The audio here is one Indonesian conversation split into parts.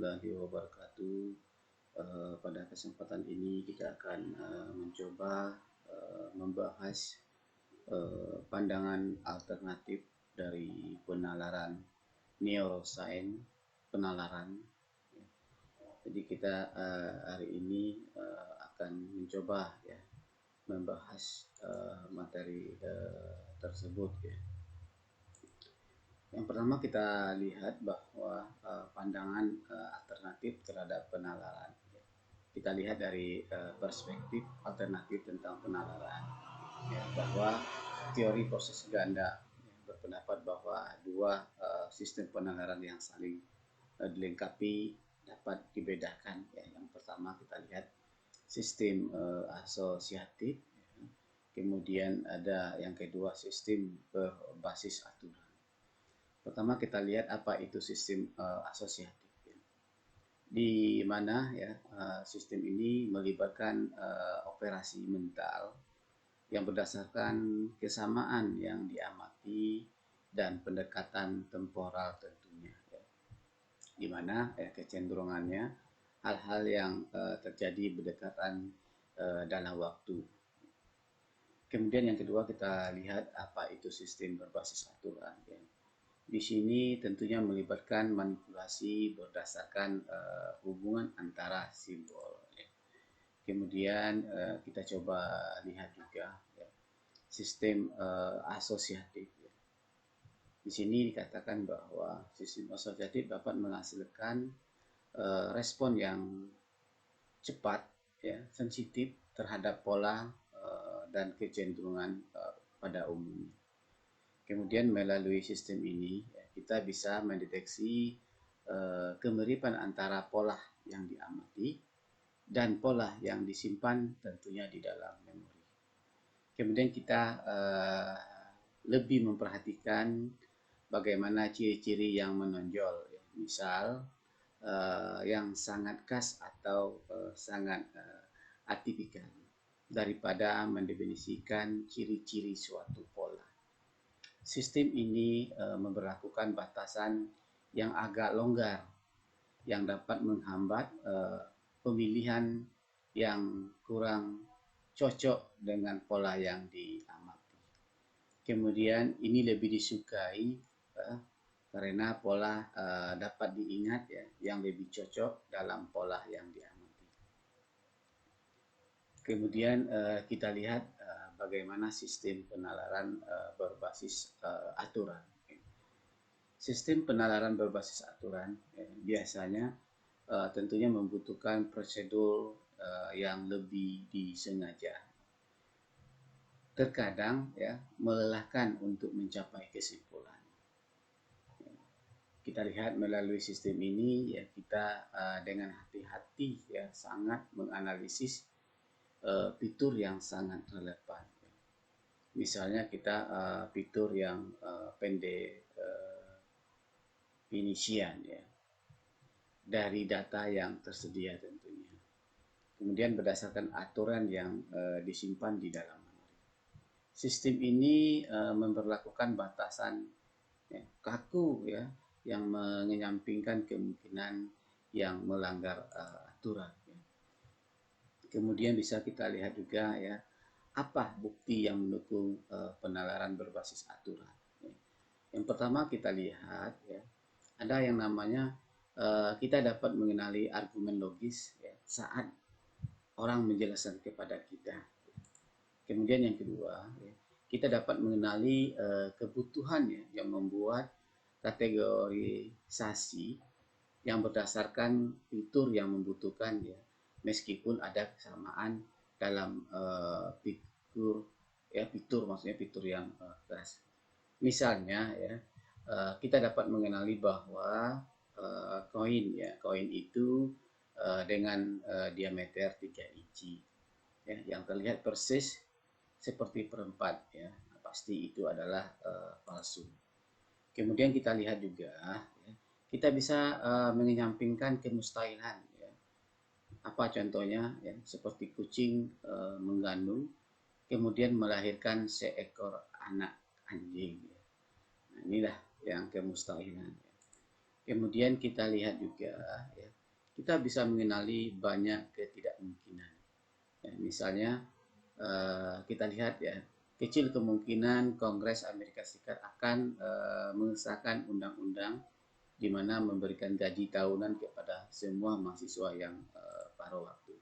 warahmatullahi wabarakatuh. Pada kesempatan ini kita akan mencoba membahas pandangan alternatif dari penalaran neuroscience, penalaran. Jadi kita hari ini akan mencoba ya membahas materi tersebut ya. Yang pertama kita lihat bahwa pandangan alternatif terhadap penalaran. Kita lihat dari perspektif alternatif tentang penalaran, ya, bahwa teori proses ganda berpendapat bahwa dua sistem penalaran yang saling dilengkapi dapat dibedakan. Ya. Yang pertama kita lihat sistem asosiatif, ya. Kemudian ada yang kedua sistem berbasis aturan. Pertama kita lihat apa itu sistem asosiatif, ya. Di mana ya sistem ini melibatkan operasi mental yang berdasarkan kesamaan yang diamati dan pendekatan temporal tentunya, ya. Di mana ya, kecenderungannya hal-hal yang terjadi berdekatan dalam waktu. Kemudian yang kedua kita lihat apa itu sistem berbasis aturan, ya. Di sini tentunya melibatkan manipulasi berdasarkan hubungan antara simbol. Ya. Kemudian kita coba lihat juga ya, sistem asosiatif. Ya. Di sini dikatakan bahwa sistem asosiatif dapat menghasilkan respon yang cepat, ya, sensitif terhadap pola dan kecenderungan pada umumnya. Kemudian melalui sistem ini kita bisa mendeteksi kemiripan antara pola yang diamati dan pola yang disimpan tentunya di dalam memori. Kemudian kita lebih memperhatikan bagaimana ciri-ciri yang menonjol, misal yang sangat khas atau sangat atipikal daripada mendefinisikan ciri-ciri suatu pola. Sistem ini memberlakukan batasan yang agak longgar yang dapat menghambat pemilihan yang kurang cocok dengan pola yang diamati. Kemudian ini lebih disukai karena pola dapat diingat ya, yang lebih cocok dalam pola yang diamati. Kemudian kita lihat bagaimana sistem penalaran berbasis aturan. Sistem penalaran berbasis aturan biasanya tentunya membutuhkan prosedur yang lebih disengaja. Terkadang ya melelahkan untuk mencapai kesimpulan. Kita lihat melalui sistem ini ya kita dengan hati-hati ya sangat menganalisis fitur yang sangat relevan. Misalnya kita fitur yang pendek definisian ya dari data yang tersedia tentunya. Kemudian berdasarkan aturan yang disimpan di dalam memori. Sistem ini memberlakukan batasan ya, kaku ya yang menyampingkan kemungkinan yang melanggar aturan. Ya. Kemudian bisa kita lihat juga ya apa bukti yang mendukung penalaran berbasis aturan. Ya. Yang pertama kita lihat ya ada yang namanya kita dapat mengenali argumen logis ya, saat orang menjelaskan kepada kita. Kemudian yang kedua ya, kita dapat mengenali kebutuhan ya, yang membuat kategorisasi yang berdasarkan fitur yang membutuhkan ya, meskipun ada kesamaan dalam fitur maksudnya fitur yang keras. Misalnya ya kita dapat mengenali bahwa koin ya koin itu dengan diameter 3 inci ya, yang terlihat persis seperti perempat ya, pasti itu adalah palsu. Kemudian kita lihat juga ya, kita bisa menyampingkan kemustahilan ya. Apa contohnya ya, seperti kucing mengandung kemudian melahirkan seekor anak anjing ya. Nah, inilah yang kemustahilan ya. Kemudian kita lihat juga ya, kita bisa mengenali banyak ketidakmungkinan. Ya, misalnya kita lihat ya, kecil kemungkinan Kongres Amerika Serikat akan mengesahkan undang-undang di mana memberikan gaji tahunan kepada semua mahasiswa yang paruh waktu.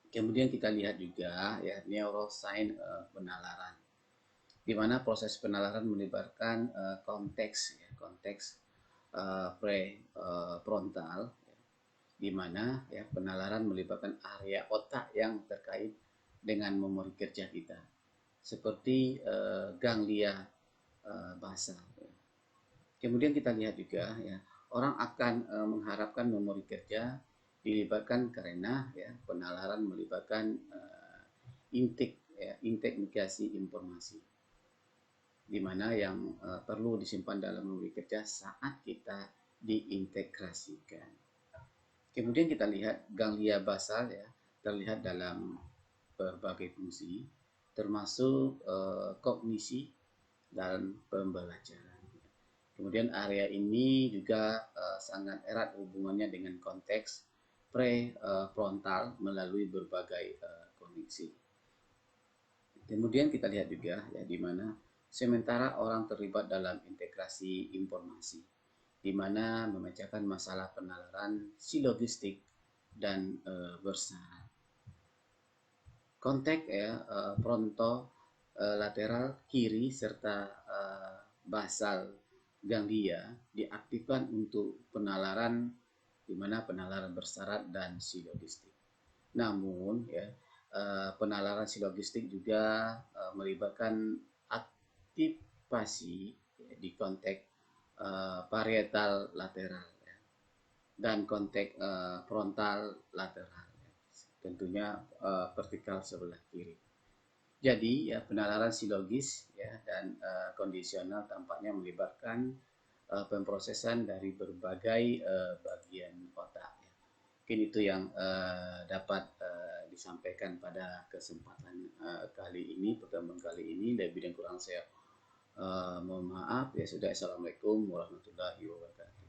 Kemudian kita lihat juga ya neuroscience penalaran, di mana proses penalaran melibatkan konteks ya, konteks prefrontal ya, di mana ya penalaran melibatkan area otak yang terkait dengan memori kerja kita seperti ganglia basal. Ya. Kemudian kita lihat juga ya orang akan mengharapkan memori kerja dilibatkan karena ya penalaran melibatkan intake ya, integrasi informasi di mana yang perlu disimpan dalam memori kerja saat kita diintegrasikan. Kemudian kita lihat ganglia basal ya terlihat dalam berbagai fungsi termasuk kognisi dan pembelajaran. Kemudian area ini juga sangat erat hubungannya dengan konteks prefrontal melalui berbagai koneksi. Kemudian kita lihat juga ya di mana sementara orang terlibat dalam integrasi informasi, di mana memecahkan masalah penalaran silogistik dan bersyarat. Konteks ya fronto lateral kiri serta basal ganglia diaktifkan untuk penalaran di mana penalaran bersyarat dan silogistik. Namun ya penalaran silogistik juga melibatkan aktivasi ya, di konteks parietal lateral ya, dan konteks frontal lateral ya. Tentunya vertikal sebelah kiri. Jadi ya penalaran silogis ya dan kondisional tampaknya melibatkan pemrosesan dari berbagai bagian otak. Ya. Mungkin itu yang dapat disampaikan pada kesempatan kali ini, pertemuan kali ini. Lebih dan kurang saya mohon maaf. Ya sudah. Assalamualaikum warahmatullahi wabarakatuh.